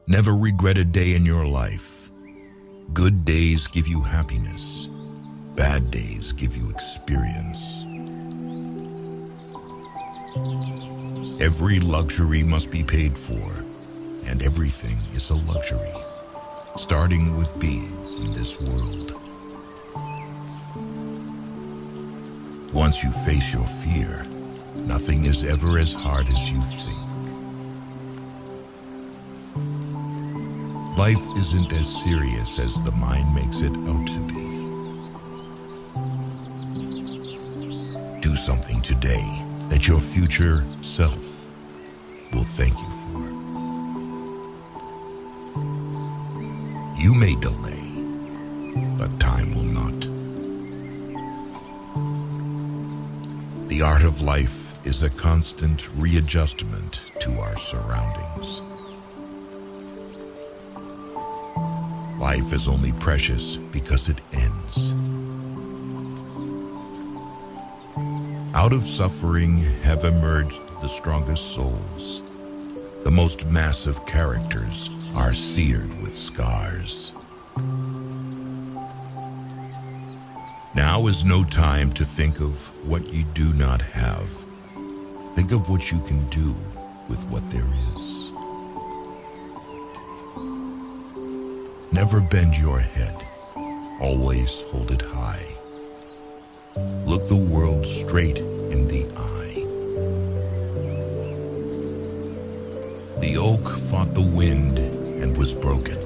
Never regret a day in your life. Good days give you happiness. Bad days give you experience. Every luxury must be paid for, and everything is a luxury, starting with being in this world. Once you face your fear, nothing is ever as hard as you think. Life isn't as serious as the mind makes it out to be. Do something today that your future self will thank you for. You may delay, but time will not. The art of life is a constant readjustment to our surroundings. Life is only precious because it ends. Out of suffering have emerged the strongest souls. The most massive characters are seared with scars. Now is no time to think of what you do not have. Think of what you can do with what there is. Never bend your head. Always hold it high. Look the world straight in the eye. The oak fought the wind and was broken.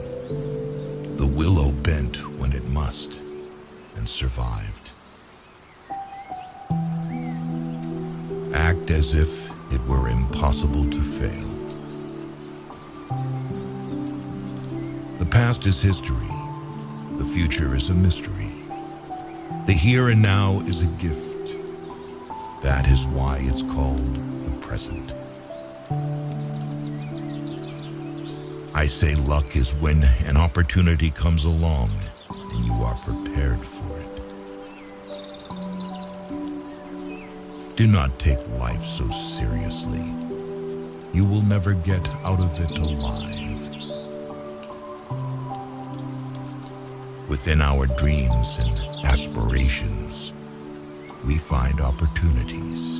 The willow bent when it must and survived. Act as if it were impossible to fail. The past is history. The future is a mystery. The here and now is a gift. That is why it's called the present. I say luck is when an opportunity comes along and you are prepared for it. Do not take life so seriously. You will never get out of it alive. Within our dreams and aspirations, we find opportunities.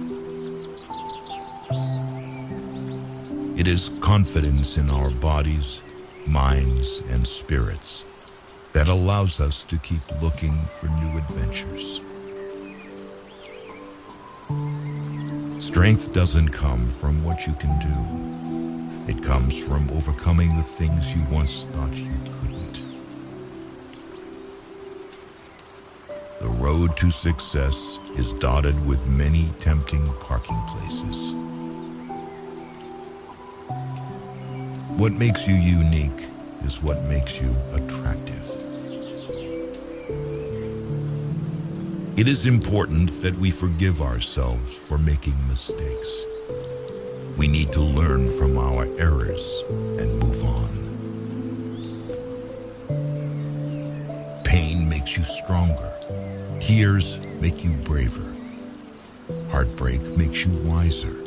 It is confidence in our bodies, minds, and spirits that allows us to keep looking for new adventures. Strength doesn't come from what you can do. It comes from overcoming the things you once thought you couldn't. The road to success is dotted with many tempting parking places. What makes you unique is what makes you attractive. It is important that we forgive ourselves for making mistakes. We need to learn from our errors and move on. Pain makes you stronger. Tears make you braver. Heartbreak makes you wiser.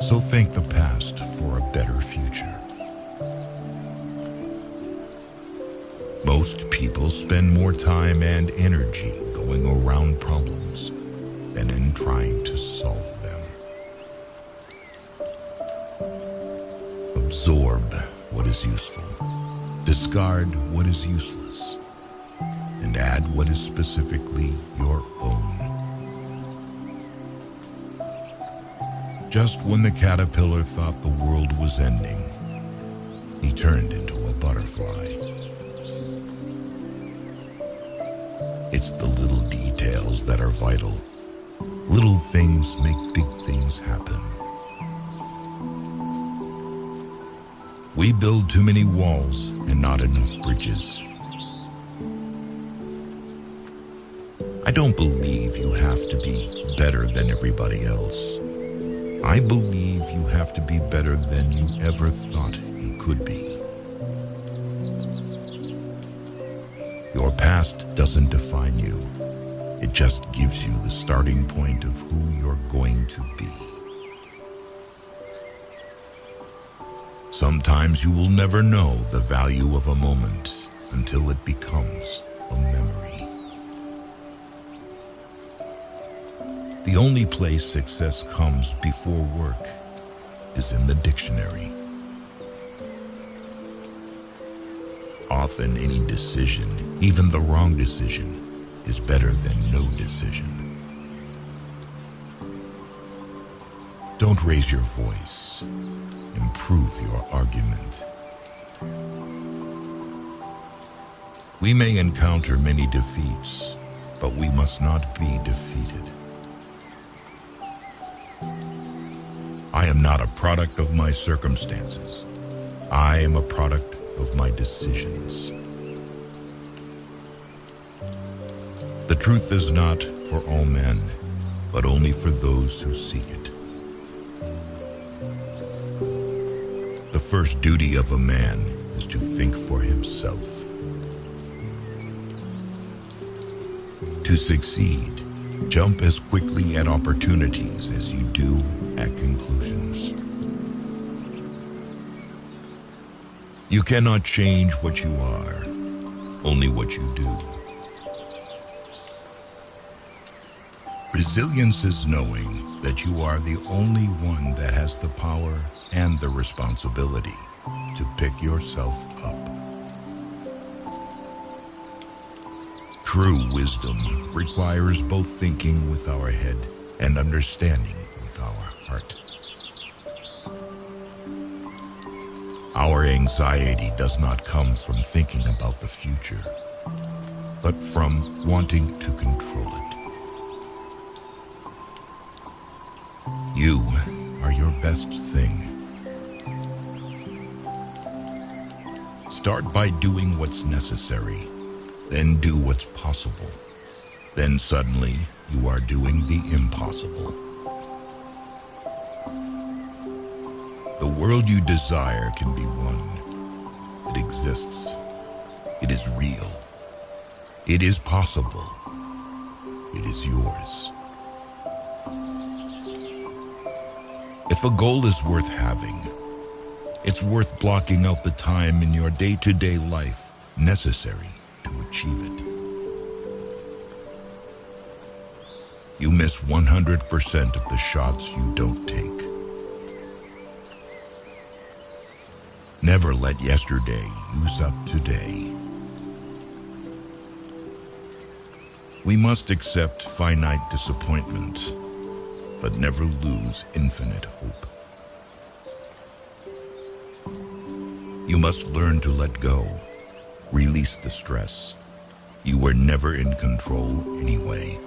So thank the past for a better future. Most people spend more time and energy going around problems than in trying to solve them. Absorb what is useful. Discard what is useless. And add what is specifically your own. Just when the caterpillar thought the world was ending, he turned into a butterfly. It's the little details that are vital. Little things make big things happen. We build too many walls and not enough bridges. I don't believe you have to be better than everybody else. I believe you have to be better than you ever thought you could be. Your past doesn't define you. It just gives you the starting point of who you're going to be. Sometimes you will never know the value of a moment until it becomes a memory. The only place success comes before work is in the dictionary. Often any decision, even the wrong decision, is better than no decision. Don't raise your voice. Improve your argument. We may encounter many defeats, but we must not be defeated. I am not a product of my circumstances. I am a product of my decisions. The truth is not for all men, but only for those who seek it. The first duty of a man is to think for himself. To succeed, jump as quickly at opportunities as you do at conclusions. You cannot change what you are, only what you do. Resilience is knowing that you are the only one that has the power and the responsibility to pick yourself up. True wisdom requires both thinking with our head and understanding with our heart. Our anxiety does not come from thinking about the future, but from wanting to control it. You are your best thing. Start by doing what's necessary, then do what's possible. Then suddenly you are doing the impossible. The world you desire can be won. It exists. It is real. It is possible. It is yours. If a goal is worth having, it's worth blocking out the time in your day-to-day life necessary to achieve it. You miss 100% of the shots you don't take. Never let yesterday use up today. We must accept finite disappointment, but never lose infinite hope. You must learn to let go, release the stress. You were never in control anyway.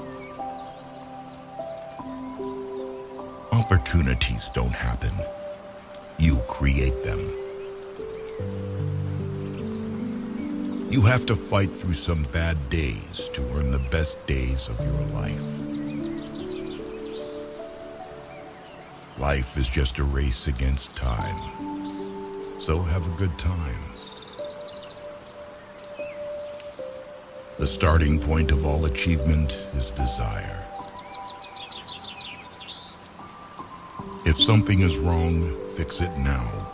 Opportunities don't happen. You create them. You have to fight through some bad days to earn the best days of your life. Life is just a race against time, so have a good time. The starting point of all achievement is desire. If something is wrong, fix it now,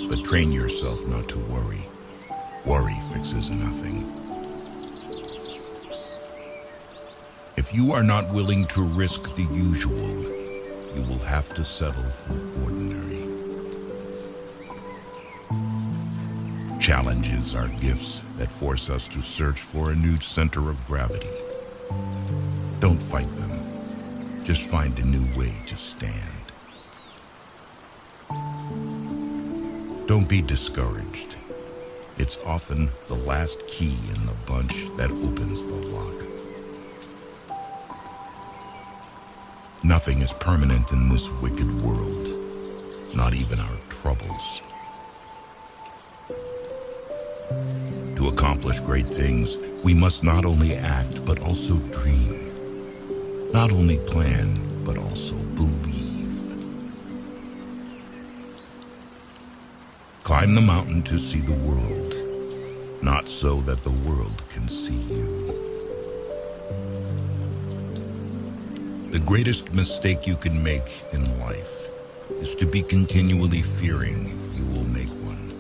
but train yourself not to worry. Worry fixes nothing. If you are not willing to risk the usual, you will have to settle for ordinary. Challenges are gifts that force us to search for a new center of gravity. Don't fight them. Just find a new way to stand. Don't be discouraged. It's often the last key in the bunch that opens the lock. Nothing is permanent in this wicked world, not even our troubles. To accomplish great things, we must not only act, but also dream. Not only plan, but also believe. Climb the mountain to see the world, not so that the world can see you. The greatest mistake you can make in life is to be continually fearing you will make one.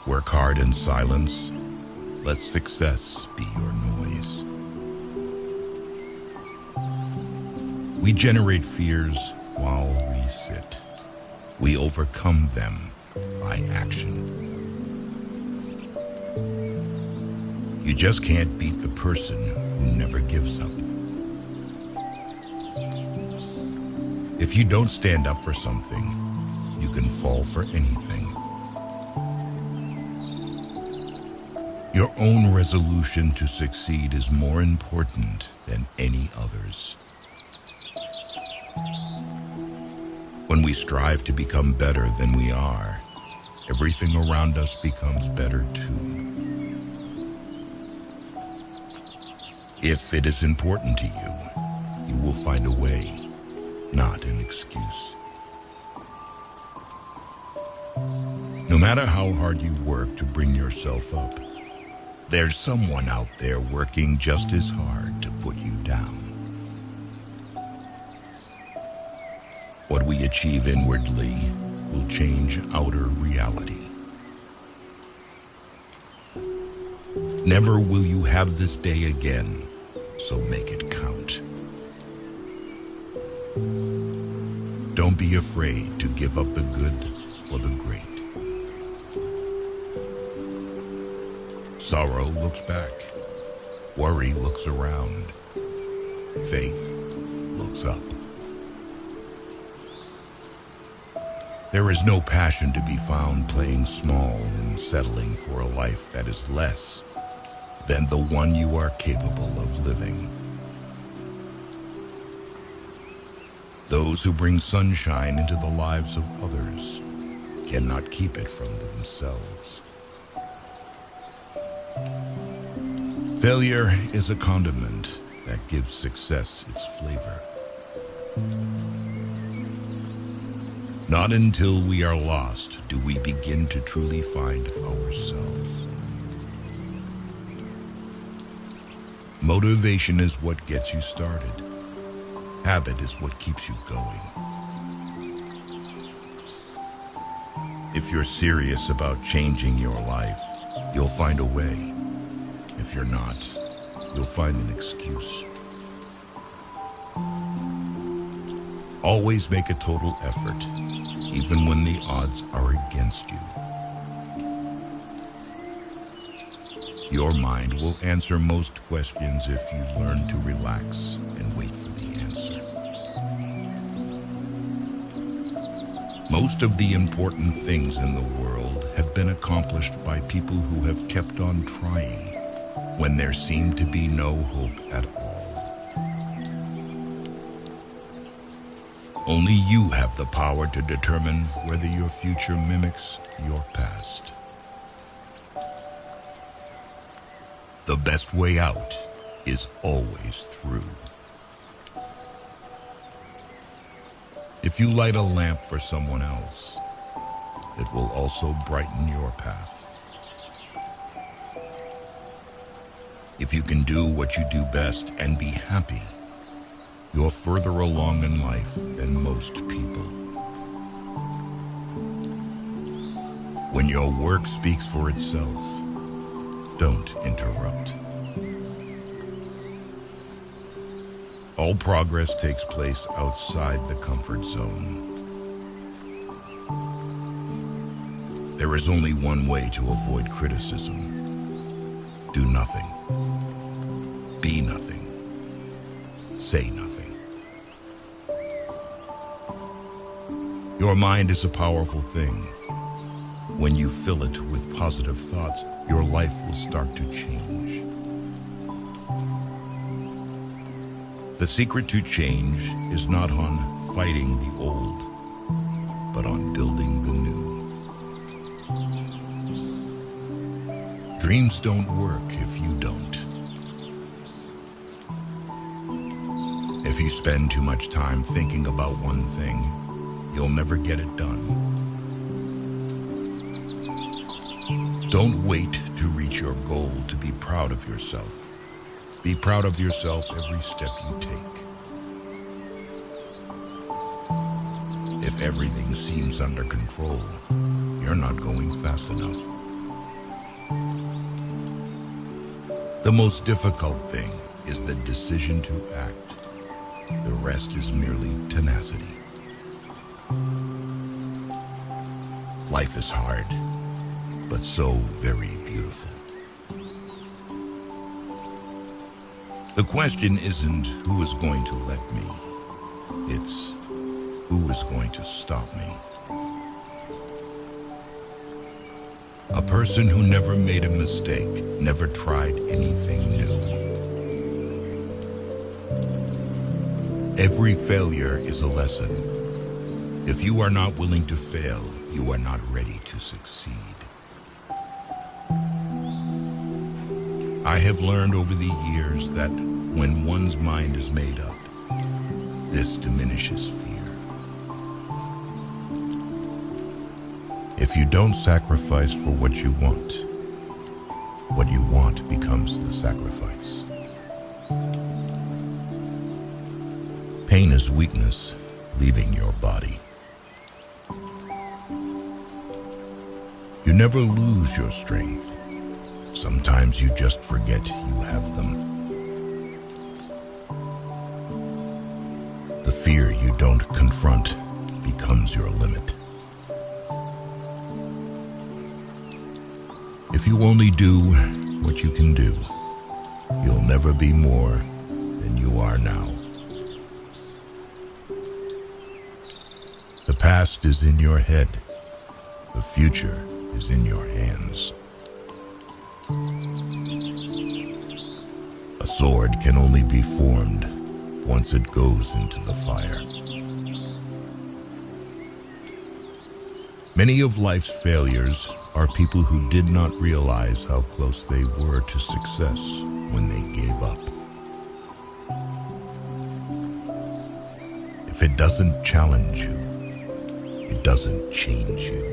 Work hard in silence. Let success be your noise. We generate fears while we sit. We overcome them by action. You just can't beat the person who never gives up. If you don't stand up for something, you can fall for anything. Your own resolution to succeed is more important than any others. When we strive to become better than we are, everything around us becomes better too. If it is important to you, you will find a way, not an excuse. No matter how hard you work to bring yourself up, there's someone out there working just as hard to put you down. What we achieve inwardly will change outer reality. Never will you have this day again, so make it count. Don't be afraid to give up the good for the great. Sorrow looks back. Worry looks around. Faith looks up. There is no passion to be found playing small and settling for a life that is less than the one you are capable of living. Those who bring sunshine into the lives of others cannot keep it from themselves. Failure is a condiment that gives success its flavor. Not until we are lost do we begin to truly find ourselves. Motivation is what gets you started. Habit is what keeps you going. If you're serious about changing your life, you'll find a way. If you're not, you'll find an excuse. Always make a total effort, even when the odds are against you. Your mind will answer most questions if you learn to relax and wait for the answer. Most of the important things in the world have been accomplished by people who have kept on trying when there seemed to be no hope at all. Only you have the power to determine whether your future mimics your past. The best way out is always through. If you light a lamp for someone else, it will also brighten your path. If you can do what you do best and be happy, you're further along in life than most people. When your work speaks for itself, don't interrupt. All progress takes place outside the comfort zone. There is only one way to avoid criticism. Do nothing. Be nothing. Say nothing. Your mind is a powerful thing. When you fill it with positive thoughts, your life will start to change. The secret to change is not on fighting the old, but on building the new. Dreams don't work if you don't. If you spend too much time thinking about one thing, you'll never get it done. Don't wait to reach your goal to be proud of yourself. Be proud of yourself every step you take. everything seems under control, you're not going fast enough. The most difficult thing is the decision to act. The rest is merely tenacity. Life is hard, but so very beautiful. The question isn't who is going to let me, it's who is going to stop me. A person who never made a mistake, never tried anything new. Every failure is a lesson. If you are not willing to fail, you are not ready to succeed. I have learned over the years that when one's mind is made up, this diminishes fear. If you don't sacrifice for what you want becomes the sacrifice. Pain is weakness leaving your body. You never lose your strength. Sometimes you just forget you have them. The fear you don't confront becomes your limit. If you only do what you can do, you'll never be more than you are now. The past is in your head. The future is in your hands. A sword can only be formed once it goes into the fire. Many of life's failures are people who did not realize how close they were to success when they gave up. If it doesn't challenge you, it doesn't change you.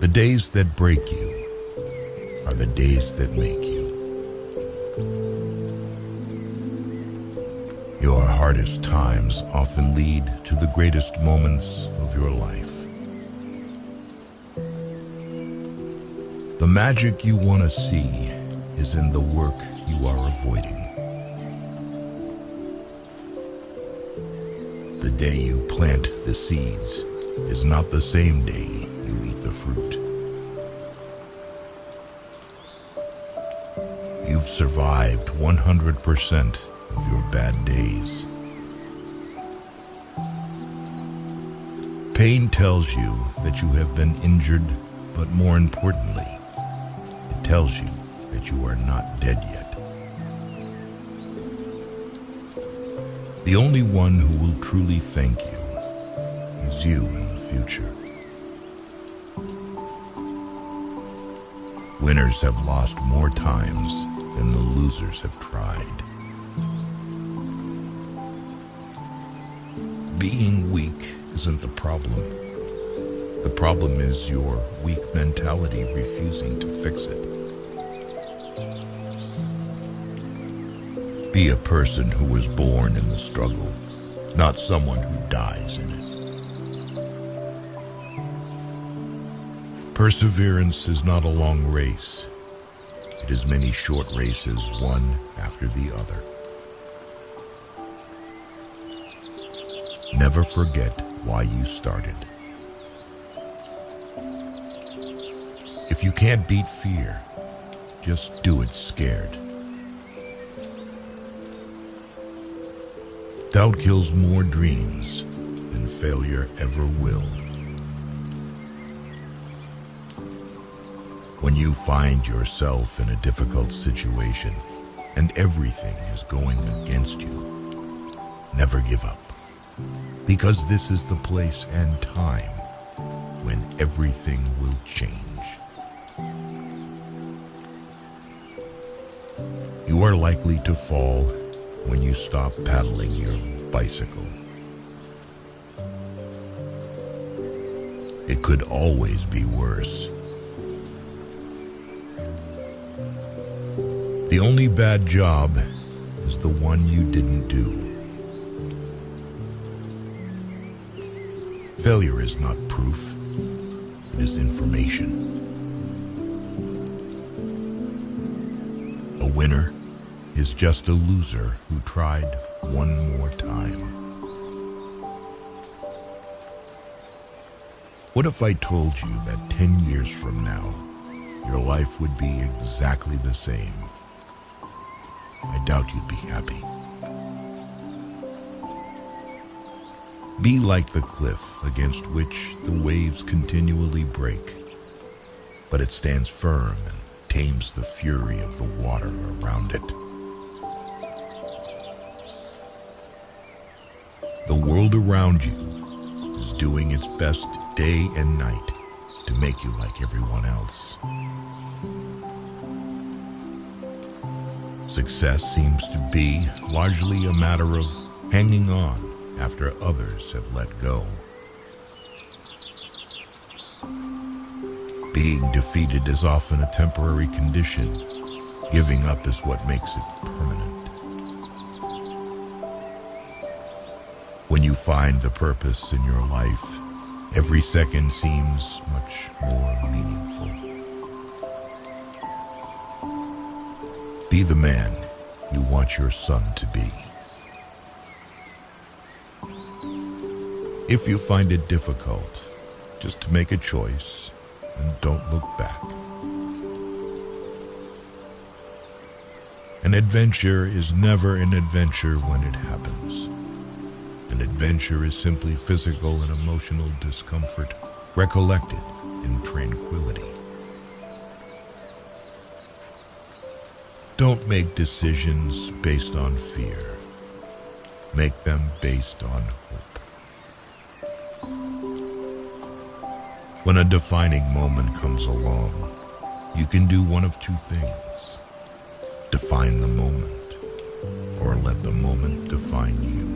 The days that break you are the days that make you. Your hardest times often lead to the greatest moments of your life. The magic you want to see is in the work you are avoiding. The day you plant the seeds is not the same day you eat the fruit. You've survived 100% of your bad days. Pain tells you that you have been injured, but more importantly, it tells you that you are not dead yet. The only one who will truly thank you is you in the future. Winners have lost more times than the losers have tried. Being weak isn't the problem. The problem is your weak mentality refusing to fix it. Be a person who was born in the struggle, not someone who dies in it. Perseverance is not a long race. It is many short races, one after the other. Never forget why you started. If you can't beat fear, just do it scared. Doubt kills more dreams than failure ever will. When you find yourself in a difficult situation and everything is going against you, never give up. Because this is the place and time when everything will change. You are likely to fall when you stop paddling your bicycle. It could always be worse. The only bad job is the one you didn't do. Failure is not proof, it is information. A winner is just a loser who tried one more time. What if I told you that 10 years from now, your life would be exactly the same? I doubt you'd be happy. Be like the cliff against which the waves continually break, but it stands firm and tames the fury of the water around it. The world around you is doing its best day and night to make you like everyone else. Success seems to be largely a matter of hanging on after others have let go. Being defeated is often a temporary condition. Giving up is what makes it permanent. When you find the purpose in your life, every second seems much more meaningful. Be the man you want your son to be. If you find it difficult, just make a choice and don't look back. An adventure is never an adventure when it happens. An adventure is simply physical and emotional discomfort recollected in tranquility. Don't make decisions based on fear. Make them based on hope. When a defining moment comes along, you can do one of two things: define the moment, or let the moment define you.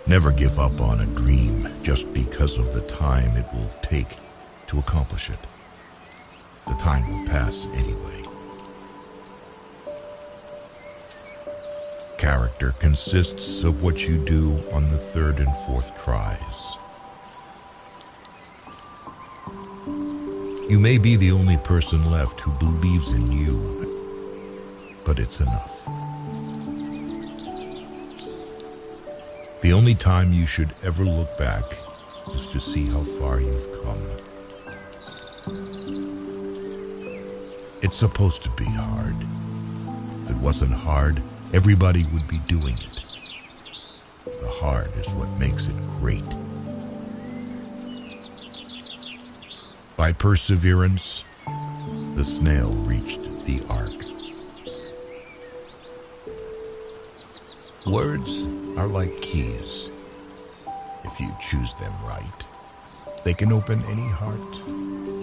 Never give up on a dream just because of the time it will take to accomplish it. The time will pass anyway. Character consists of what you do on the third and fourth tries. You may be the only person left who believes in you, but it's enough. The only time you should ever look back is to see how far you've come. It's supposed to be hard. If it wasn't hard, everybody would be doing it. The hard is what makes it great. By perseverance, the snail reached the ark. Words are like keys. If you choose them right, they can open any heart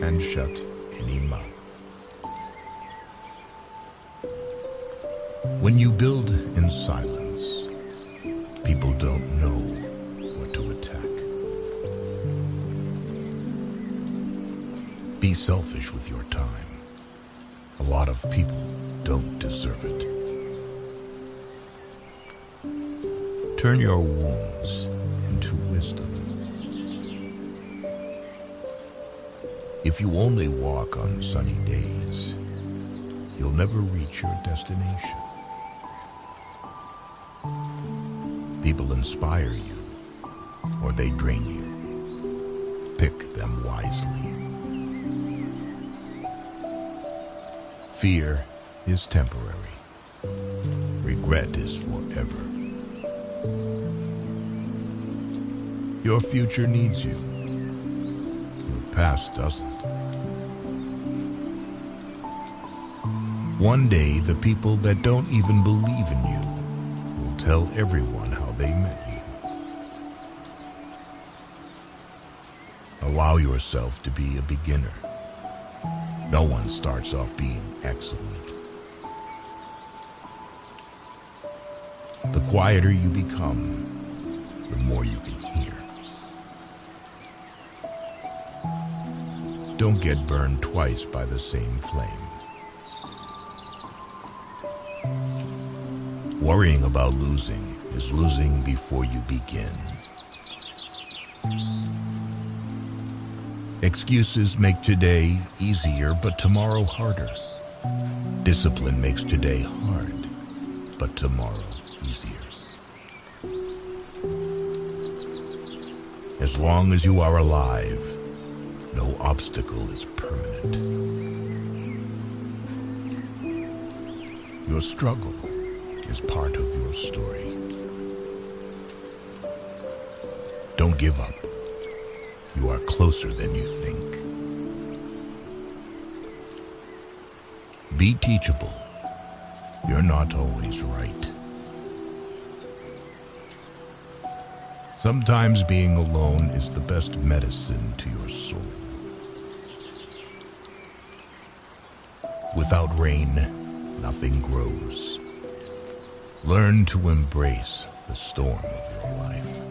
and shut any mouth. When you build in silence, people don't know what to attack. Be selfish with your time. A lot of people don't deserve it. Turn your wounds into wisdom. If you only walk on sunny days, you'll never reach your destination. People inspire you, or they drain you. Pick them wisely. Fear is temporary. Regret is forever. Your future needs you. Your past doesn't. One day, the people that don't even believe in you will tell everyone how they met you. Allow yourself to be a beginner. No one starts off being excellent. The quieter you become, the more you can hear. Don't get burned twice by the same flame. Worrying about losing is losing before you begin. Excuses make today easier, but tomorrow harder. Discipline makes today hard, but tomorrow easier. As long as you are alive, no obstacle is permanent. Your struggle is part of your story. Don't give up. You are closer than you think. Be teachable. You're not always right. Sometimes being alone is the best medicine to your soul. Without rain, nothing grows. Learn to embrace the storm of your life.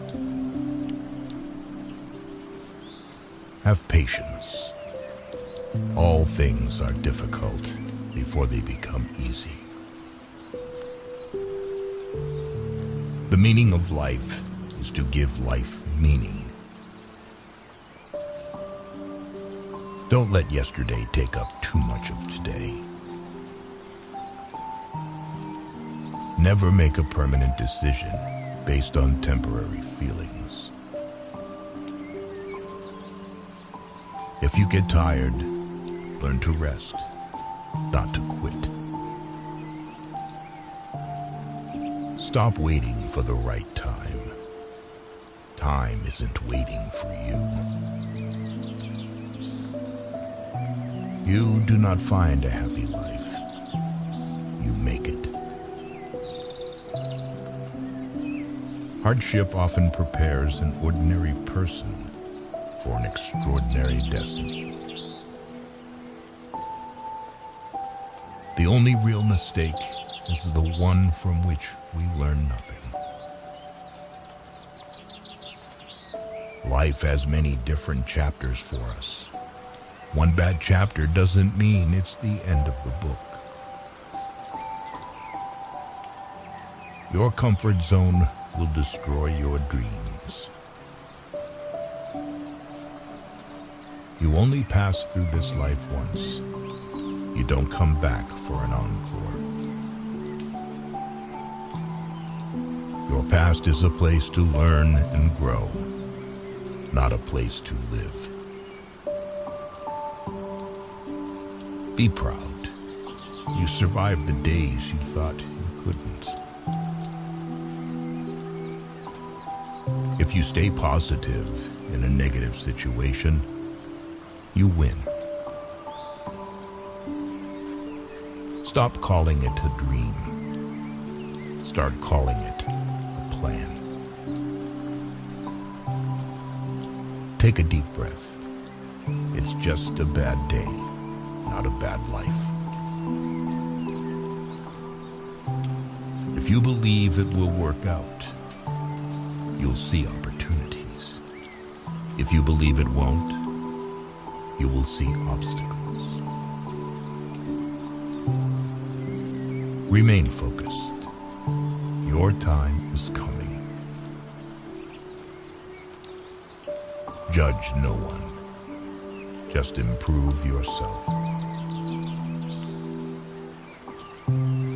Have patience. All things are difficult before they become easy. The meaning of life is to give life meaning. Don't let yesterday take up too much of today. Never make a permanent decision based on temporary feelings. If you get tired, learn to rest, not to quit. Stop waiting for the right time. Time isn't waiting for you. You do not find a happy life. You make it. Hardship often prepares an ordinary person for an extraordinary destiny. The only real mistake is the one from which we learn nothing. Life has many different chapters for us. One bad chapter doesn't mean it's the end of the book. Your comfort zone will destroy your dreams. You only pass through this life once. You don't come back for an encore. Your past is a place to learn and grow, not a place to live. Be proud. You survived the days you thought you couldn't. If you stay positive in a negative situation, you win. Stop calling it a dream. Start calling it a plan. Take a deep breath. It's just a bad day, not a bad life. If you believe it will work out, you'll see opportunities. If you believe it won't, you will see obstacles. Remain focused. Your time is coming. Judge no one. Just improve yourself.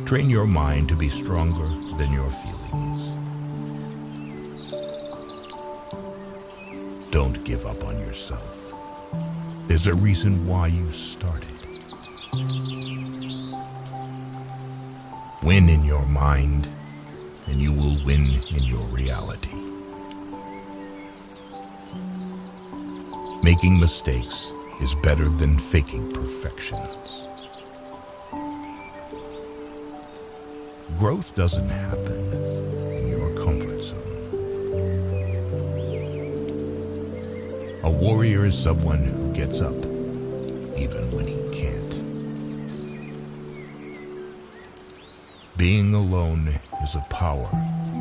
Train your mind to be stronger than your feelings. Don't give up on yourself. There's a reason why you started. Win in your mind, and you will win in your reality. Making mistakes is better than faking perfections. Growth doesn't happen in your comfort zone. A warrior is someone who gets up even when he can't. Being alone is a power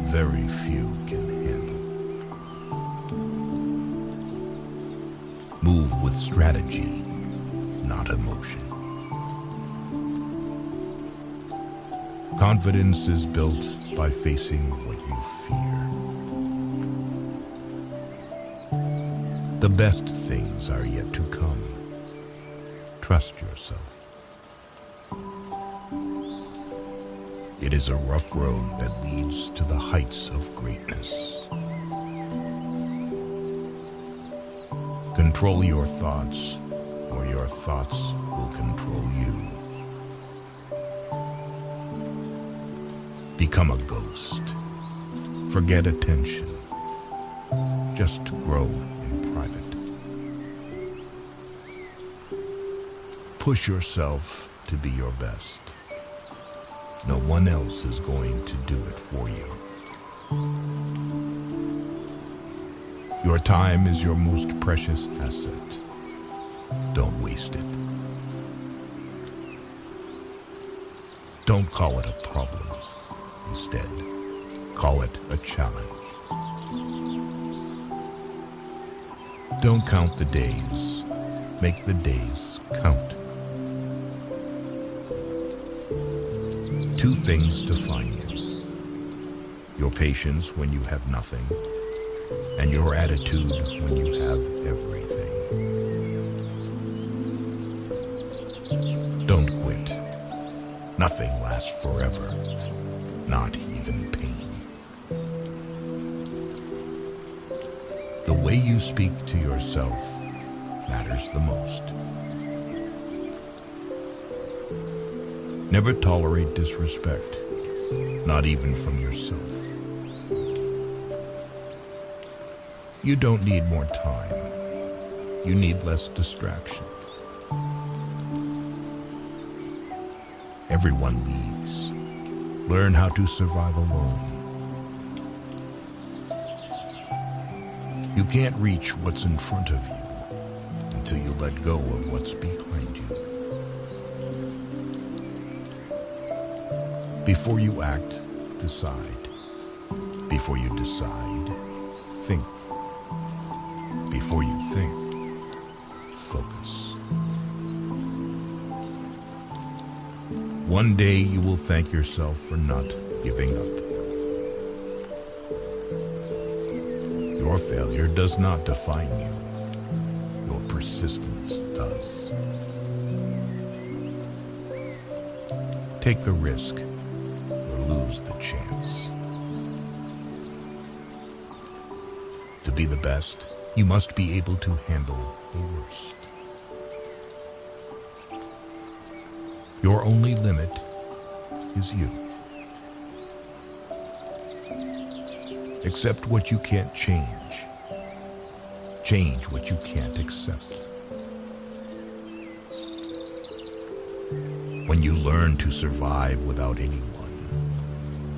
very few can handle. Move with strategy, not emotion. Confidence is built by facing what you fear. The best things are yet to come. Trust yourself. It is a rough road that leads to the heights of greatness. Control your thoughts, or your thoughts will control you. Become a ghost. Forget attention. Just grow in private. Push yourself to be your best. No one else is going to do it for you. Your time is your most precious asset. Don't waste it. Don't call it a problem. Instead, call it a challenge. Don't count the days. Make the days count. Two things define you: your patience when you have nothing, and your attitude when you have everything. Don't quit. Nothing lasts forever, not even pain. The way you speak to yourself matters the most. Never tolerate disrespect, not even from yourself. You don't need more time. You need less distraction. Everyone leaves. Learn how to survive alone. You can't reach what's in front of you until you let go of what's behind you. Before you act, decide. Before you decide, think. Before you think, focus. One day you will thank yourself for not giving up. Your failure does not define you. Your persistence does. Take the risk or lose the chance. To be the best, you must be able to handle the worst. Your only limit is you. Accept what you can't change. Change what you can't accept. When you learn to survive without anyone,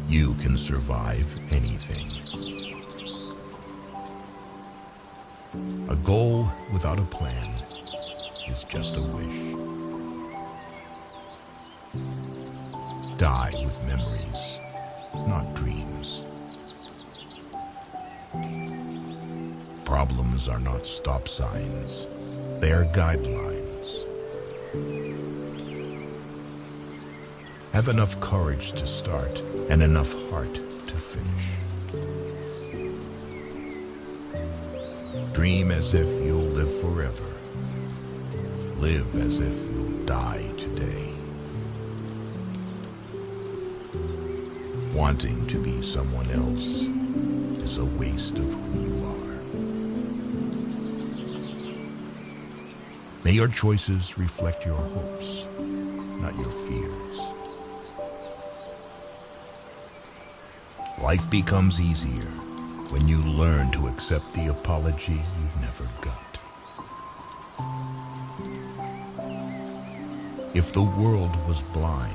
you can survive anything. A goal without a plan is just a wish. Die with memories, not dreams. Problems are not stop signs. They are guidelines. Have enough courage to start and enough heart to finish. Dream as if you'll live forever. Live as if you'll die today. Wanting to be someone else is a waste of who you are. May your choices reflect your hopes, not your fears. Life becomes easier when you learn to accept the apology you never got. If the world was blind,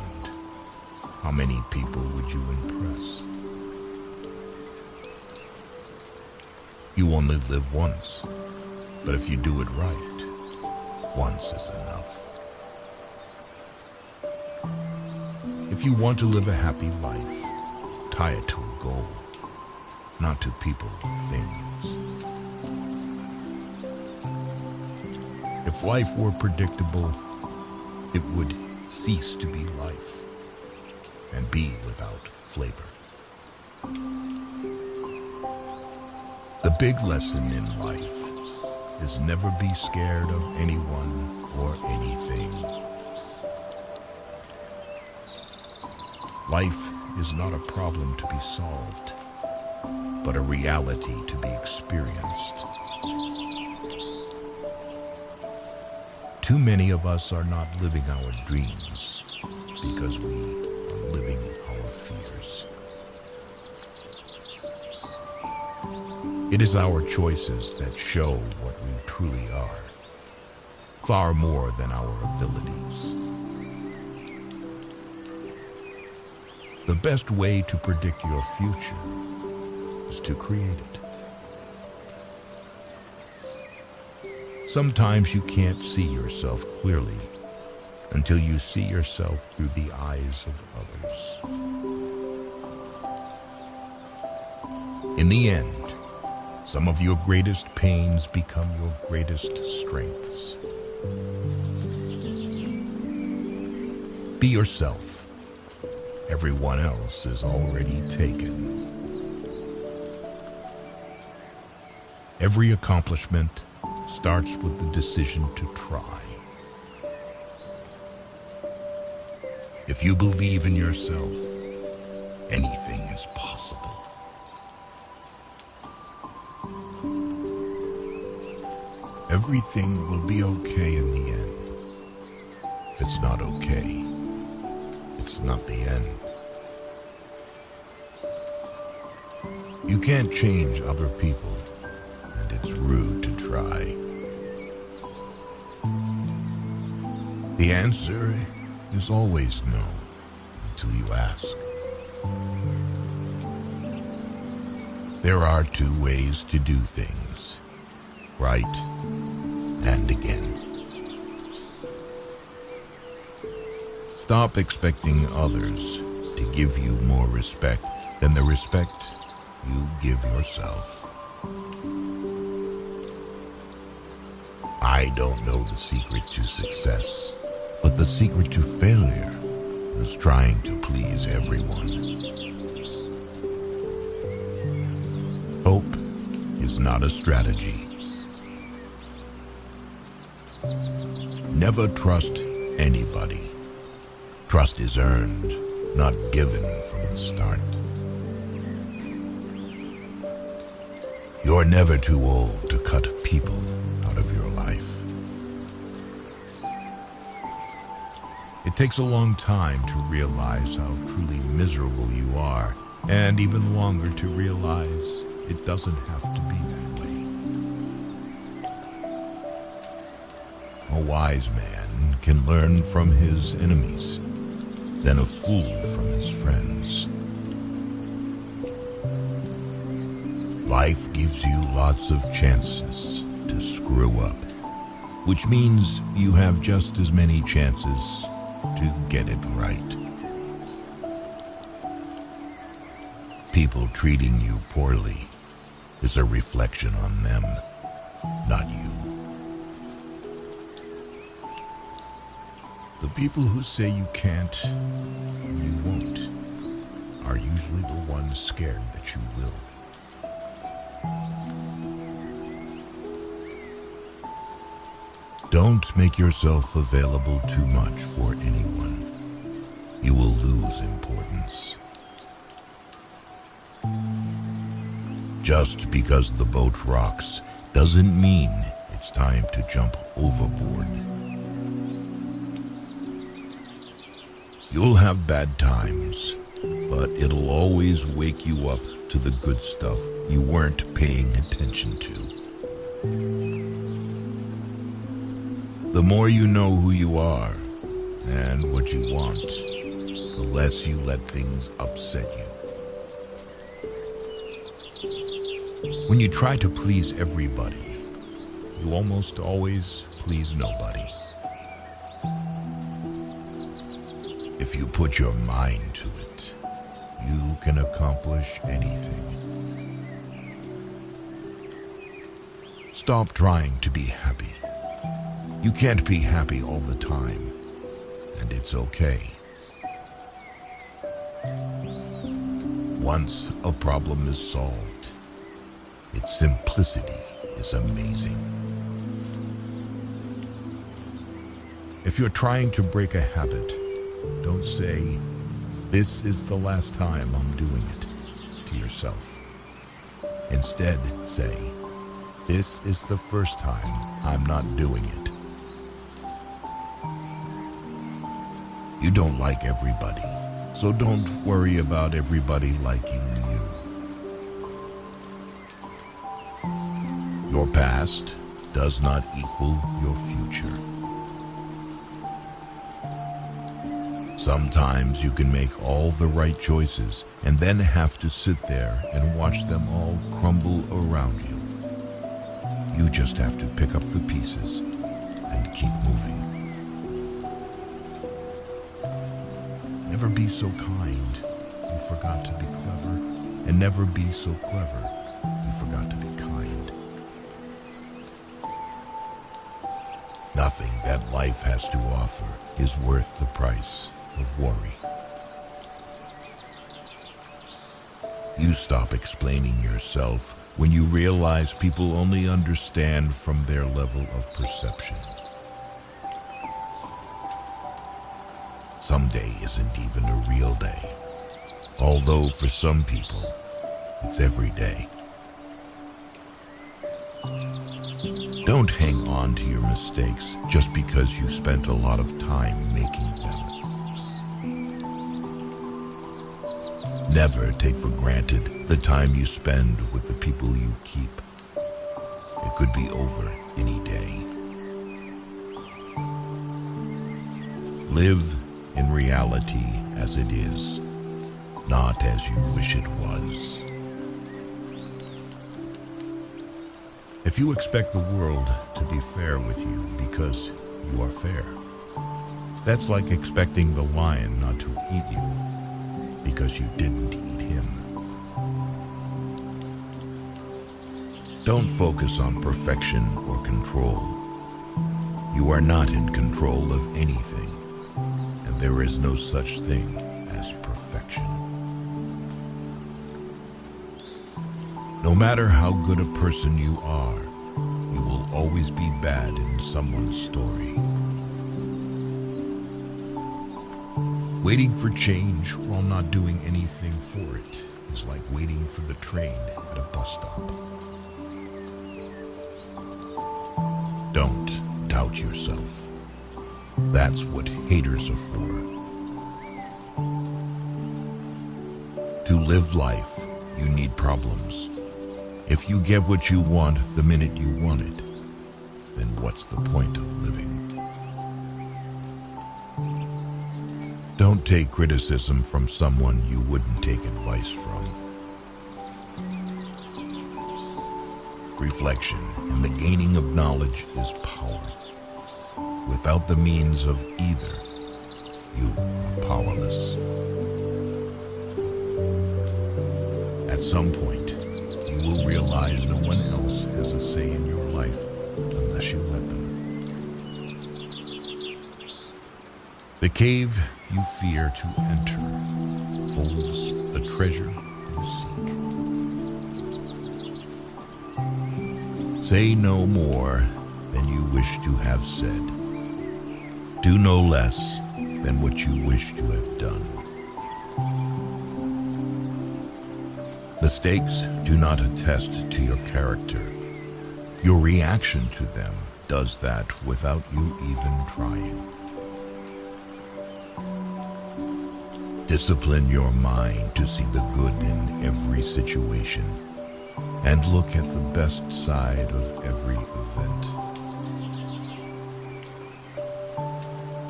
how many people would you impress? You only live once, but if you do it right, once is enough. If you want to live a happy life, tie it to a goal, not to people or things. If life were predictable, it would cease to be life and be without flavor. The big lesson in life is never be scared of anyone or anything. Life is not a problem to be solved, but a reality to be experienced. Too many of us are not living our dreams because we are living our fears. It is our choices that show what we truly are, far more than our abilities. The best way to predict your future is to create it. Sometimes you can't see yourself clearly until you see yourself through the eyes of others. In the end, some of your greatest pains become your greatest strengths. Be yourself. Everyone else is already taken. Every accomplishment starts with the decision to try. If you believe in yourself, anything is possible. Everything will be okay in the end. If it's not okay, it's not the end. You can't change other people, and it's rude to try. The answer is always no, until you ask. There are two ways to do things, right and again. Stop expecting others to give you more respect than the respect you give yourself. I don't know the secret to success, but the secret to failure is trying to please everyone. Hope is not a strategy. Never trust anybody. Trust is earned, not given from the start. You're never too old to cut people out of your life. It takes a long time to realize how truly miserable you are, and even longer to realize it doesn't have to be that way. A wise man can learn from his enemies, than a fool from his friends. Life gives you lots of chances to screw up, which means you have just as many chances to get it right. People treating you poorly is a reflection on them, not you. The people who say you can't and you won't are usually the ones scared that you will. Don't make yourself available too much for anyone. You will lose importance. Just because the boat rocks doesn't mean it's time to jump overboard. You'll have bad times, but it'll always wake you up to the good stuff you weren't paying attention to. The more you know who you are and what you want, the less you let things upset you. When you try to please everybody, you almost always please nobody. If you put your mind to it, you can accomplish anything. Stop trying to be happy. You can't be happy all the time, and it's okay. Once a problem is solved, its simplicity is amazing. If you're trying to break a habit, don't say, "This is the last time I'm doing it," to yourself. Instead, say, "This is the first time I'm not doing it." You don't like everybody, so don't worry about everybody liking you. Your past does not equal your future. Sometimes you can make all the right choices and then have to sit there and watch them all crumble around you. You just have to pick up the pieces and keep moving. Never be so kind you forgot to be clever, and never be so clever you forgot to be kind. Nothing that life has to offer is worth the price of worry. You stop explaining yourself when you realize people only understand from their level of perception. Some day isn't even a real day, although for some people, it's every day. Don't hang on to your mistakes just because you spent a lot of time making them. Never take for granted the time you spend with the people you keep. It could be over any day. Live in reality as it is, not as you wish it was. If you expect the world to be fair with you because you are fair, that's like expecting the lion not to eat you because you didn't eat him. Don't focus on perfection or control. You are not in control of anything, and there is no such thing as perfection. No matter how good a person you are, you will always be bad in someone's story. Waiting for change while not doing anything for it is like waiting for the train at a bus stop. Don't doubt yourself. That's what haters are for. To live life, you need problems. If you get what you want the minute you want it, then what's the point of living? Don't take criticism from someone you wouldn't take advice from. Reflection and the gaining of knowledge is power. Without the means of either, you are powerless. At some point, you will realize no one else has a say in your life unless you let them. The cave you fear to enter holds the treasure you seek. Say no more than you wish to have said. Do no less than what you wish to have done. Mistakes do not attest to your character. Your reaction to them does that without you even trying. Discipline your mind to see the good in every situation and look at the best side of every event.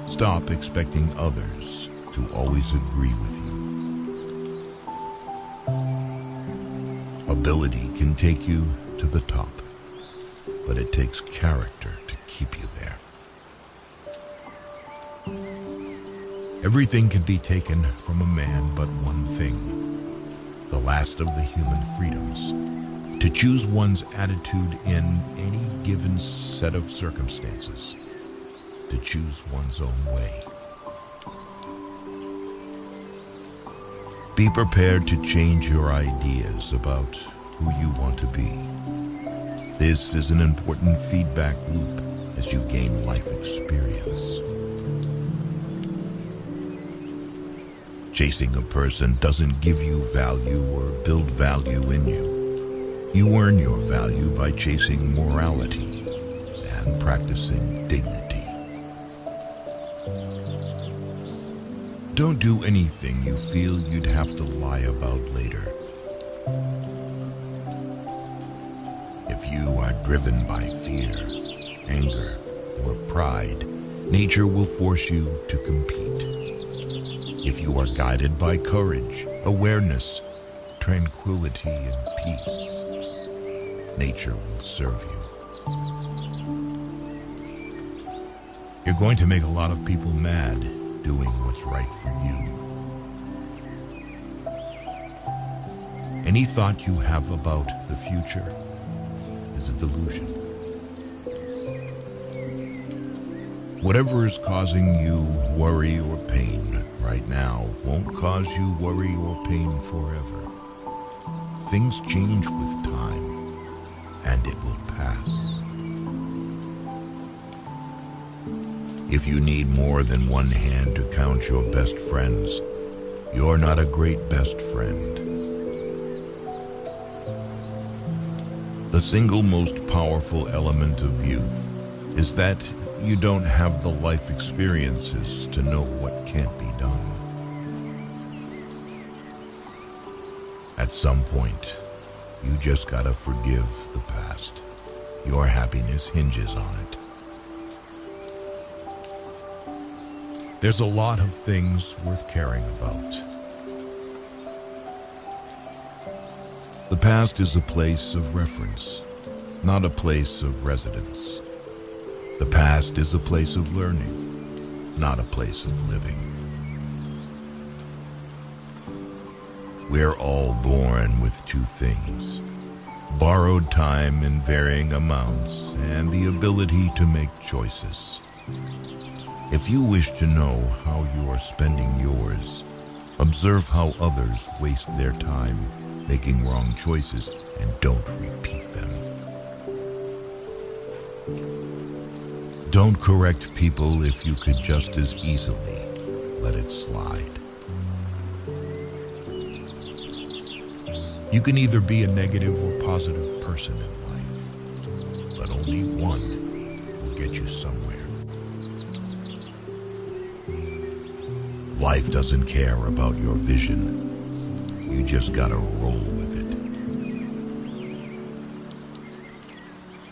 Stop expecting others to always agree with you. Ability can take you to the top, but it takes character to keep you there. Everything can be taken from a man but one thing, the last of the human freedoms, to choose one's attitude in any given set of circumstances, to choose one's own way. Be prepared to change your ideas about who you want to be. This is an important feedback loop as you gain life experience. Chasing a person doesn't give you value or build value in you. You earn your value by chasing morality and practicing dignity. Don't do anything you feel you'd have to lie about later. If you are driven by fear, anger, or pride, nature will force you to compete. If you are guided by courage, awareness, tranquility, and peace, nature will serve you. You're going to make a lot of people mad doing what's right for you. Any thought you have about the future is a delusion. Whatever is causing you worry or pain right now won't cause you worry or pain forever. Things change with time, and it will pass. If you need more than one hand to count your best friends, you're not a great best friend. The single most powerful element of youth is that you don't have the life experiences to know what can't be done. At some point, you just gotta forgive the past. Your happiness hinges on it. There's a lot of things worth caring about. The past is a place of reference, not a place of residence. The past is a place of learning, not a place of living. We're all born with two things: borrowed time in varying amounts and the ability to make choices. If you wish to know how you are spending yours, observe how others waste their time making wrong choices and don't repeat them. Don't correct people if you could just as easily let it slide. You can either be a negative or positive person in life, but only one will get you somewhere. Life doesn't care about your vision. You just gotta roll with it.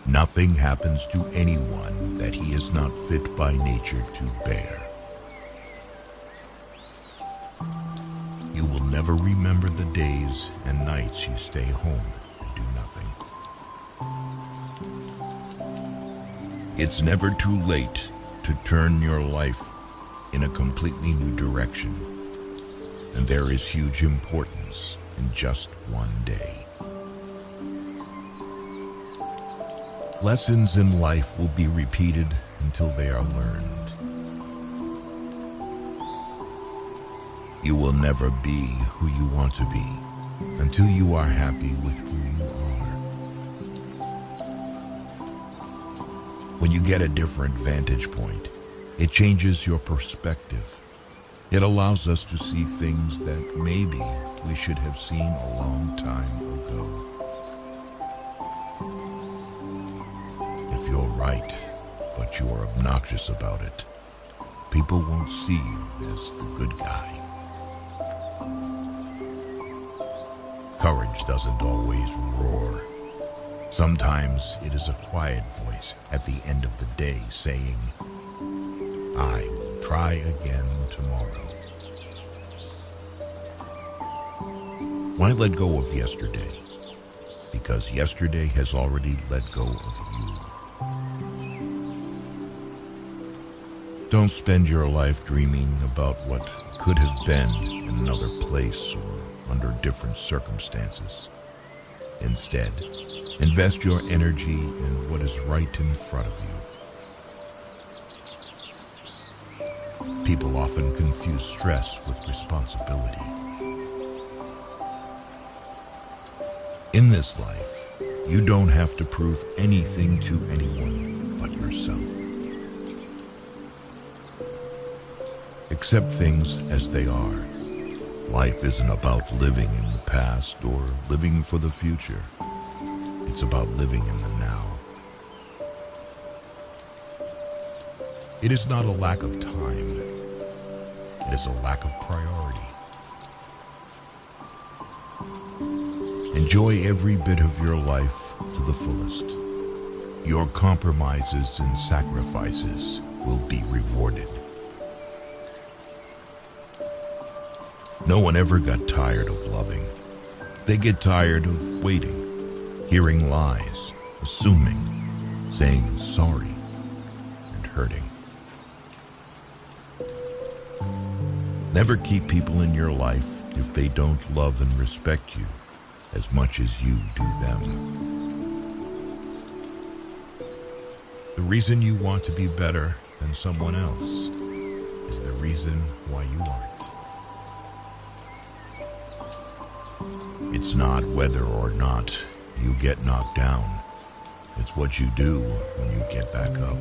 Nothing happens to anyone that he is not fit by nature to bear. You will never remember the days and nights you stay home and do nothing. It's never too late to turn your life in a completely new direction, and there is huge importance in just one day. Lessons in life will be repeated until they are learned. You will never be who you want to be until you are happy with who you are. When you get a different vantage point, it changes your perspective. It allows us to see things that maybe we should have seen a long time ago. If you're right, but you're obnoxious about it, people won't see you as the good guy. Courage doesn't always roar. Sometimes it is a quiet voice at the end of the day saying, "I will try again tomorrow." Why let go of yesterday? Because yesterday has already let go of you. Don't spend your life dreaming about what could have been in another place or under different circumstances. Instead, invest your energy in what is right in front of you. People often confuse stress with responsibility. In this life, you don't have to prove anything to anyone but yourself. Accept things as they are. Life isn't about living in the past or living for the future. It's about living in the now. It is not a lack of time. It is a lack of priority. Enjoy every bit of your life to the fullest. Your compromises and sacrifices will be rewarded. No one ever got tired of loving. They get tired of waiting, hearing lies, assuming, saying sorry, and hurting. Never keep people in your life if they don't love and respect you as much as you do them. The reason you want to be better than someone else is the reason why you aren't. It's not whether or not you get knocked down. It's what you do when you get back up.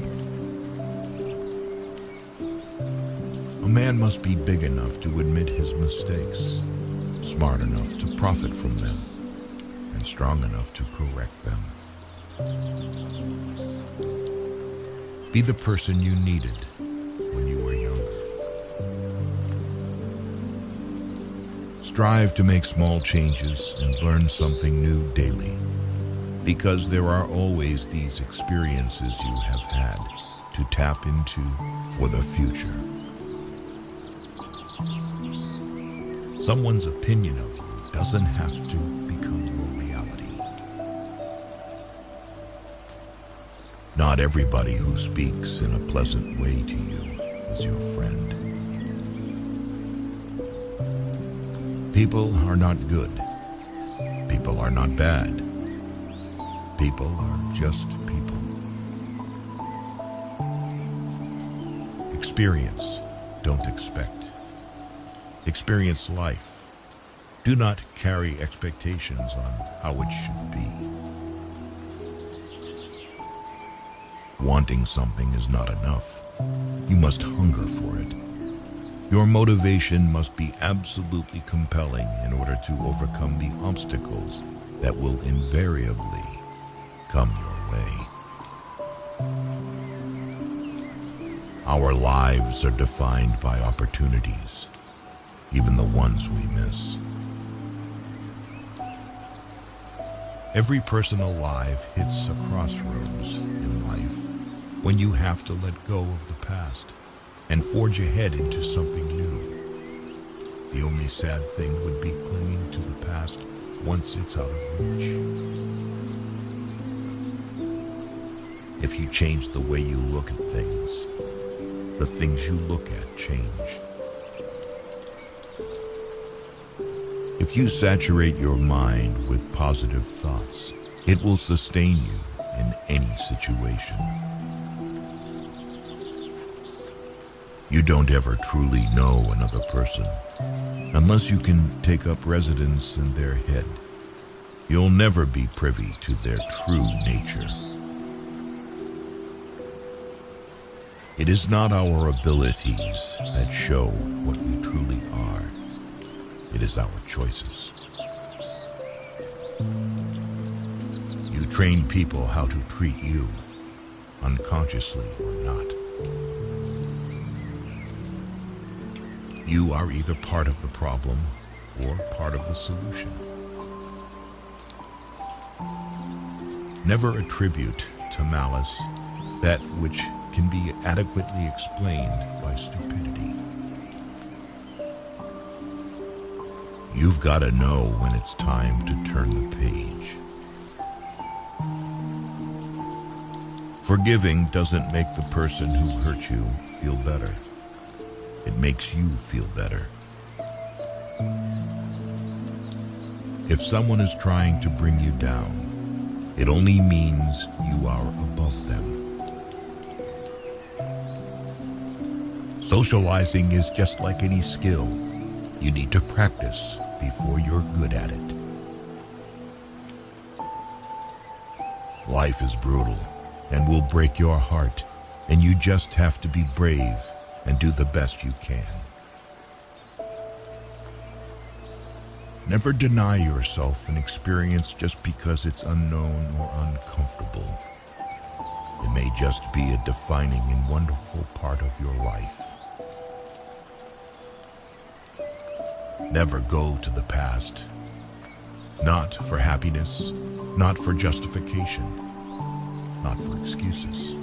A man must be big enough to admit his mistakes, smart enough to profit from them, and strong enough to correct them. Be the person you needed when you were younger. Strive to make small changes and learn something new daily, because there are always these experiences you have had to tap into for the future. Someone's opinion of you doesn't have to become your reality. Not everybody who speaks in a pleasant way to you is your friend. People are not good. People are not bad. People are just people. Experience, don't expect. Experience life. Do not carry expectations on how it should be. Wanting something is not enough. You must hunger for it. Your motivation must be absolutely compelling in order to overcome the obstacles that will invariably come your way. Our lives are defined by opportunities, even the ones we miss. Every person alive hits a crossroads in life when you have to let go of the past and forge ahead into something new. The only sad thing would be clinging to the past once it's out of reach. If you change the way you look at things, the things you look at change. If you saturate your mind with positive thoughts, it will sustain you in any situation. You don't ever truly know another person unless you can take up residence in their head. You'll never be privy to their true nature. It is not our abilities that show what we truly are. It is our choices. You train people how to treat you, unconsciously or not. You are either part of the problem or part of the solution. Never attribute to malice that which can be adequately explained by stupidity. You've got to know when it's time to turn the page. Forgiving doesn't make the person who hurt you feel better. It makes you feel better. If someone is trying to bring you down, it only means you are above them. Socializing is just like any skill. You need to practice before you're good at it. Life is brutal and will break your heart, and you just have to be brave and do the best you can. Never deny yourself an experience just because it's unknown or uncomfortable. It may just be a defining and wonderful part of your life. Never go to the past. Not for happiness, not for justification, not for excuses.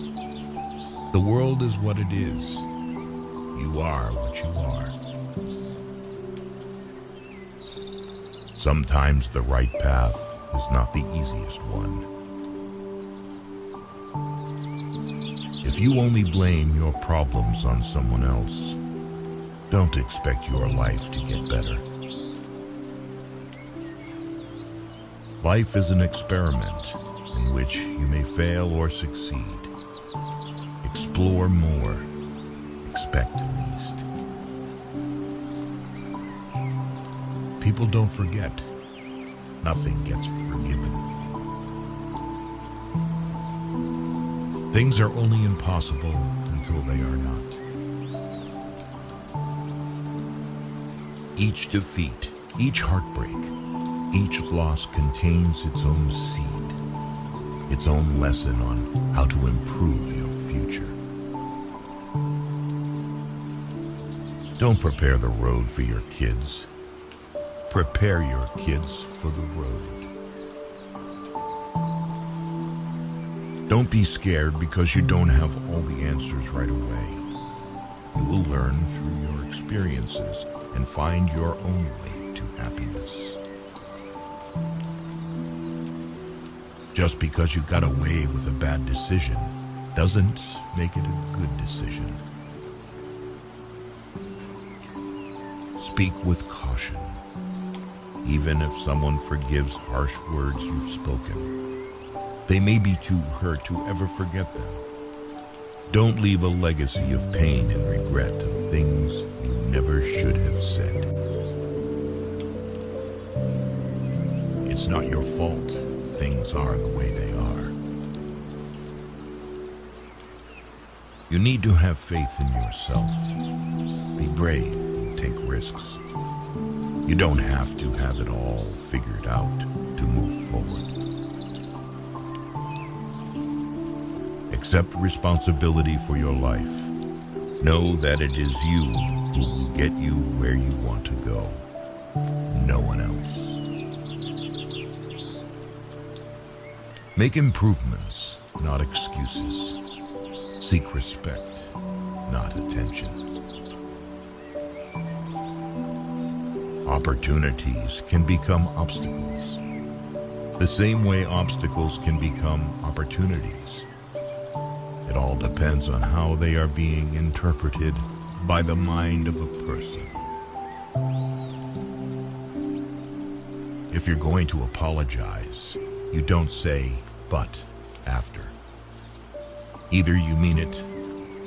The world is what it is. You are what you are. Sometimes the right path is not the easiest one. If you only blame your problems on someone else, don't expect your life to get better. Life is an experiment in which you may fail or succeed. Explore more, expect least. People don't forget. Nothing gets forgiven. Things are only impossible until they are not. Each defeat, each heartbreak, each loss contains its own seed, its own lesson on how to improve your future. Don't prepare the road for your kids. Prepare your kids for the road. Don't be scared because you don't have all the answers right away. You will learn through your experiences and find your own way to happiness. Just because you got away with a bad decision doesn't make it a good decision. Speak with caution. Even if someone forgives harsh words you've spoken, they may be too hurt to ever forget them. Don't leave a legacy of pain and regret of things you never should have said. It's not your fault things are the way they are. You need to have faith in yourself. Be brave and take risks. You don't have to have it all figured out to move forward. Accept responsibility for your life. Know that it is you who will get you where you want to go. No one else. Make improvements, not excuses. Seek respect, not attention. Opportunities can become obstacles, the same way obstacles can become opportunities. It all depends on how they are being interpreted by the mind of a person. If you're going to apologize, you don't say, "but" after. Either you mean it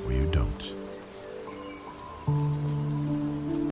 or you don't.